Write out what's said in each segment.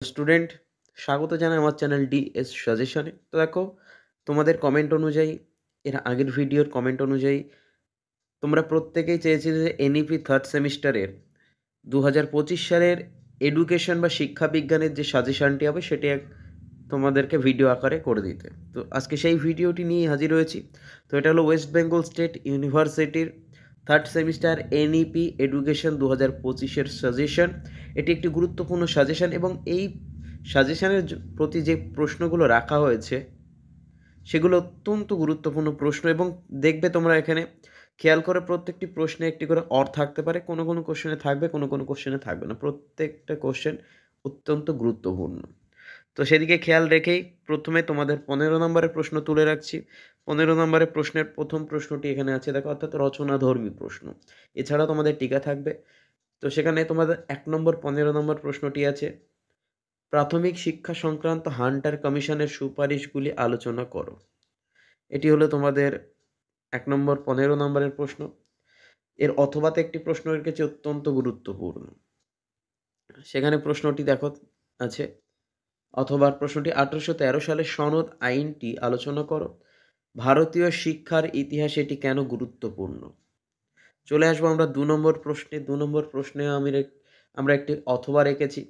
Student, স্বাগত জানাই আমার চ্যানেল ডিএস সাজেশনে। তো দেখো, তোমাদের কমেন্ট অনুযায়ী, এর আগের ভিডিওর কমেন্ট অনুযায়ী তোমরা প্রত্যেকেই চেয়েছিলে যে এনইপি থার্ড সেমিস্টারের 2025 সালের এডুকেশন বা শিক্ষা বিজ্ঞানের যে সাজেশনটি হবে সেটি তোমাদেরকে ভিডিও আকারে করে দিতে। তো আজকে সেই ভিডিওটি নিয়ে হাজির হয়েছি। তো এটা হলো ওয়েস্ট বেঙ্গল স্টেট ইউনিভার্সিটির থার্ড সেমিস্টার এনইপি এডুকেশন 2025-এর সাজেশন। এটি একটি গুরুত্বপূর্ণ সাজেশন এবং এই সাজেশনের প্রতি যে প্রশ্নগুলো রাখা হয়েছে সেগুলো অত্যন্ত গুরুত্বপূর্ণ প্রশ্ন এবং দেখবে তোমরা এখানে খেয়াল করে প্রত্যেকটি প্রশ্নে একটি করে অর থাকতে পারে, কোনো কোনো কোশ্চেনে থাকবে, কোনো কোনো কোশ্চেনে থাকবে না। প্রত্যেকটা কোশ্চেন অত্যন্ত গুরুত্বপূর্ণ। তো সেদিকে খেয়াল রেখেই প্রথমে তোমাদের 15 নম্বরের প্রশ্ন তুলে রাখছি। 15 নম্বরের প্রশ্নের প্রথম প্রশ্নটি এখানে আছে দেখো, অর্থাৎ রচনাধর্মী প্রশ্ন। এছাড়া তোমাদের টিকা থাকবে। তো সেখানে তোমাদের 1 নম্বর 15 নম্বর প্রশ্নটি আছে, প্রাথমিক শিক্ষা সংক্রান্ত হান্টার কমিশনের সুপারিশগুলি আলোচনা করো। এটি হলো তোমাদের 1 নম্বর 15 নম্বরের প্রশ্ন। এর অথবাতে একটি প্রশ্ন রেখেছি অত্যন্ত গুরুত্বপূর্ণ। সেখানে প্রশ্নটি দেখো আছে, অথবা প্রশ্নটি 1813 সালের সনদ আইনটি আলোচনা করো। ভারতীয় শিক্ষার ইতিহাসে এটি কেন গুরুত্বপূর্ণ? চলে আসবো আমরা 2 নম্বর প্রশ্নে। 2 নম্বর প্রশ্নে আমরা একটি অথবা রেখেছি।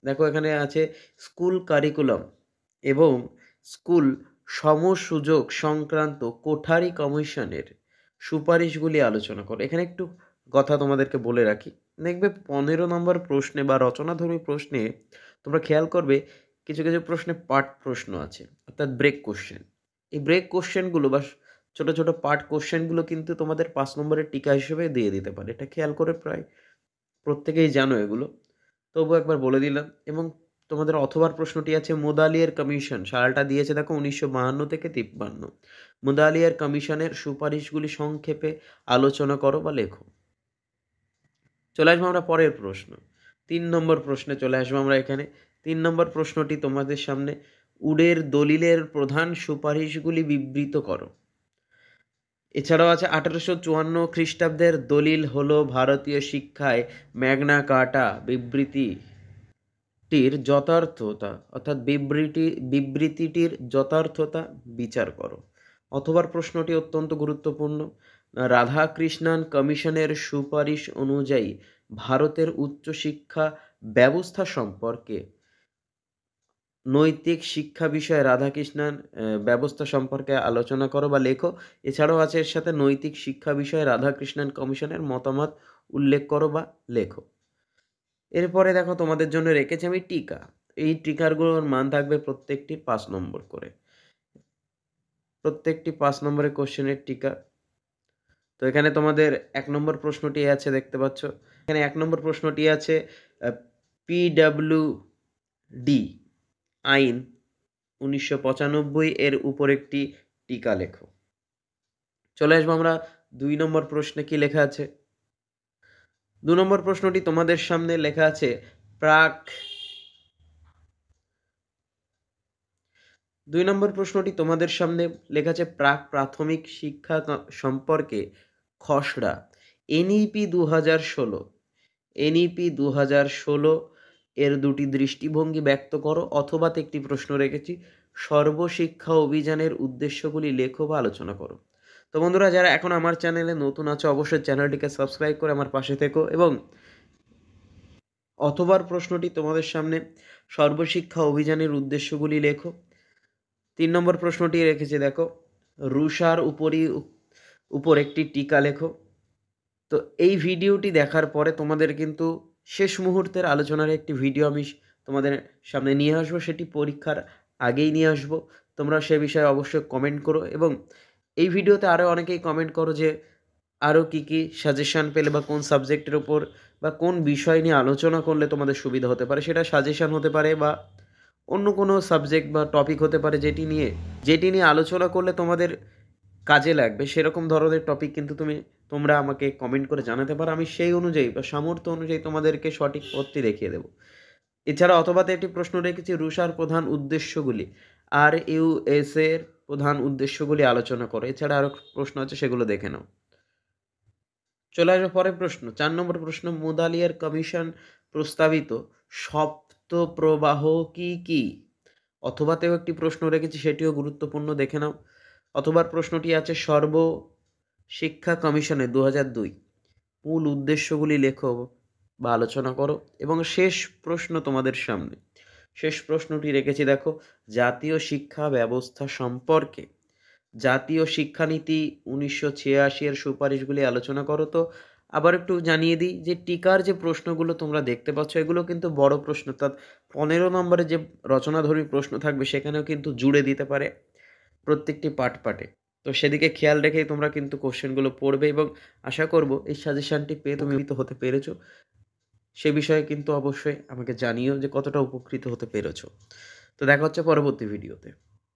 দেখো এখানে আছে, স্কুল কারিকুলাম এবং স্কুল সমসুযোগ সংক্রান্ত কোঠারি কমিশনের সুপারিশগুলি আলোচনা করো। এখানে একটু কথা তোমাদেরকে বলে রাখি, দেখবে 15 নম্বর প্রশ্নে বা রচনাধর্মী প্রশ্নে তোমরা খেয়াল করবে কিছু কিছু প্রশ্নে পার্ট প্রশ্ন আছে, অর্থাৎ ব্রেক কোশ্চেন। এই ব্রেক কোশ্চেনগুলো বা ছোট ছোট পার্ট কোশ্চেনগুলো কিন্তু তোমাদের 5 নম্বরের টিকা হিসেবে দিয়ে দিতে পারে। এটা খেয়াল করে প্রায় প্রত্যেকেই জানো এগুলো, তবুও একবার বলে দিলাম। এবং তোমাদের অথবার প্রশ্নটি আছে, মুদালিয়ার কমিশন সালটা দিয়েছে দেখো 1952 থেকে 53। মুদালিয়ার কমিশনের সুপারিশগুলি সংক্ষেপে আলোচনা করো বা লেখো। চলে আসবো আমরা পরের প্রশ্ন, 3 নম্বর প্রশ্নে চলে আসবো আমরা এখানে। 3 নম্বর প্রশ্নটি তোমাদের সামনে, উডের দলিলের প্রধান সুপারিশগুলি বিবৃত করো। এছাড়াও আছে 1854 খ্রিস্টাব্দের দলিল হলো ভারতীয় শিক্ষায় ম্যাগনা কার্টা বিবৃতিটির যথার্থতা, অর্থাৎ বিবৃতিটির যথার্থতা বিচার করো। অথবা প্রশ্নটি অত্যন্ত গুরুত্বপূর্ণ, রাধাকৃষ্ণন কমিশনের সুপারিশ অনুযায়ী ভারতের উচ্চশিক্ষা ব্যবস্থা সম্পর্কে নৈতিক শিক্ষা বিষয়ে রাধাকৃষ্ণন ব্যবস্থা সম্পর্কে আলোচনা করো বা লেখো। এছাড়াও আছে এর সাথে নৈতিক শিক্ষা বিষয়ে রাধাকৃষ্ণন কমিশনের মতামত উল্লেখ করো বা লেখো। এরপরে দেখো তোমাদের জন্য রেখেছি আমি টিকা। এই টিকারগুলোর মান থাকবে প্রত্যেকটি 5 নম্বর করে, প্রত্যেকটি 5 নম্বরের কোশ্চেনের টিকা। তো এখানে তোমাদের 1 নম্বর প্রশ্নটি আছে দেখতে পাচ্ছ, এখানে 1 নম্বর প্রশ্নটি আছে, পিডব্লিউডি আইন 1995 এর উপর একটি টিকা লেখো। চলে আসবো আমরা 2 নম্বর প্রশ্নে, কি লেখা আছে? 2 নম্বর প্রশ্নটি তোমাদের সামনে লেখা আছে, প্রাক 2 নম্বর প্রশ্নটি তোমাদের সামনে লেখা আছে, প্রাক প্রাথমিক শিক্ষা সম্পর্কে খসড়া এনইপি 2016 এনইপি 2016 এর দুটি দৃষ্টিভঙ্গি ব্যক্ত করো। অথবা একটি প্রশ্ন রেখেছি, সর্বশিক্ষা অভিযানের উদ্দেশ্যগুলি লেখো বা আলোচনা করো। তো বন্ধুরা, যারা এখন আমার চ্যানেলে নতুন আছে অবশ্যই চ্যানেলটিকে সাবস্ক্রাইব করে আমার পাশে থেকো। এবং অথবার প্রশ্নটি তোমাদের সামনে, সর্বশিক্ষা অভিযানের উদ্দেশ্যগুলি লেখো। 3 নম্বর প্রশ্নটি রেখেছে দেখো, রুষার উপর একটি টিকা লেখো। তো এই ভিডিওটি দেখার পরে তোমাদের কিন্তু শেষ মুহূর্তের আলোচনার একটি ভিডিও আমি তোমাদের সামনে নিয়ে আসবো, সেটি পরীক্ষার আগেই নিয়ে আসবো। তোমরা সে বিষয়ে অবশ্যই কমেন্ট করো এবং এই ভিডিওতে আরও অনেকেই কমেন্ট করো যে আরও কী কী সাজেশান পেলে বা কোন সাবজেক্টের ওপর বা কোন বিষয় নিয়ে আলোচনা করলে তোমাদের সুবিধা হতে পারে। সেটা সাজেশান হতে পারে বা অন্য কোনো সাবজেক্ট বা টপিক হতে পারে, যেটি নিয়ে আলোচনা করলে তোমাদের কাজে লাগবে সেরকম ধরনের টপিক কিন্তু তোমরা আমাকে কমেন্ট করে জানাতে পারো। আমি সেই অনুযায়ী বা সামর্থ্য অনুযায়ী তোমাদেরকে সঠিক পথটি দেখিয়ে দেবো। এছাড়া অথবাতে একটি প্রশ্ন রেখেছি, রুষার প্রধান উদ্দেশ্যগুলি, আর ইউএস এর প্রধান উদ্দেশ্যগুলি আলোচনা করো। এছাড়া আরও প্রশ্ন আছে, সেগুলো দেখে নাও। চলে আসবে পরের প্রশ্ন, 4 নম্বর প্রশ্ন, মুদালিয়ার কমিশন প্রস্তাবিত প্রবাহ কি? অথবাতেও একটি প্রশ্ন রেখেছি, সেটিও গুরুত্বপূর্ণ, দেখে নাও। অথবার প্রশ্নটি আছে শিক্ষা কমিশনের ২০০২ মূল উদ্দেশ্যগুলি লেখো বা আলোচনা করো। এবং শেষ প্রশ্ন তোমাদের সামনে। শেষ প্রশ্নটি রেখেছি দেখো, জাতীয় শিক্ষা ব্যবস্থা সম্পর্কে জাতীয় শিক্ষানীতি ১৯৮৬ এর সুপারিশগুলি আলোচনা করো। তো আবার একটু জানিয়ে দিই যে টিকার যে প্রশ্নগুলো তোমরা দেখতে পাচ্ছ, এগুলো কিন্তু বড় প্রশ্ন। অর্থাৎ ১৫ নম্বরের যে রচনাধর্মী প্রশ্ন থাকবে, সেখানেও কিন্তু জুড়ে দিতে পারে প্রত্যেকটি পাটে। তো সেদিকে খেয়াল রেখেই তোমরা কিন্তু কোশ্চেনগুলো পড়বে, এবং আশা করব এই সাজেশনটি পেয়ে তুমি উপকৃত হতে পেরেছো। সে বিষয়ে কিন্তু অবশ্যই আমাকে জানিও যে কতটা উপকৃত হতে পেরেছো। তো দেখা হচ্ছে পরবর্তী ভিডিওতে।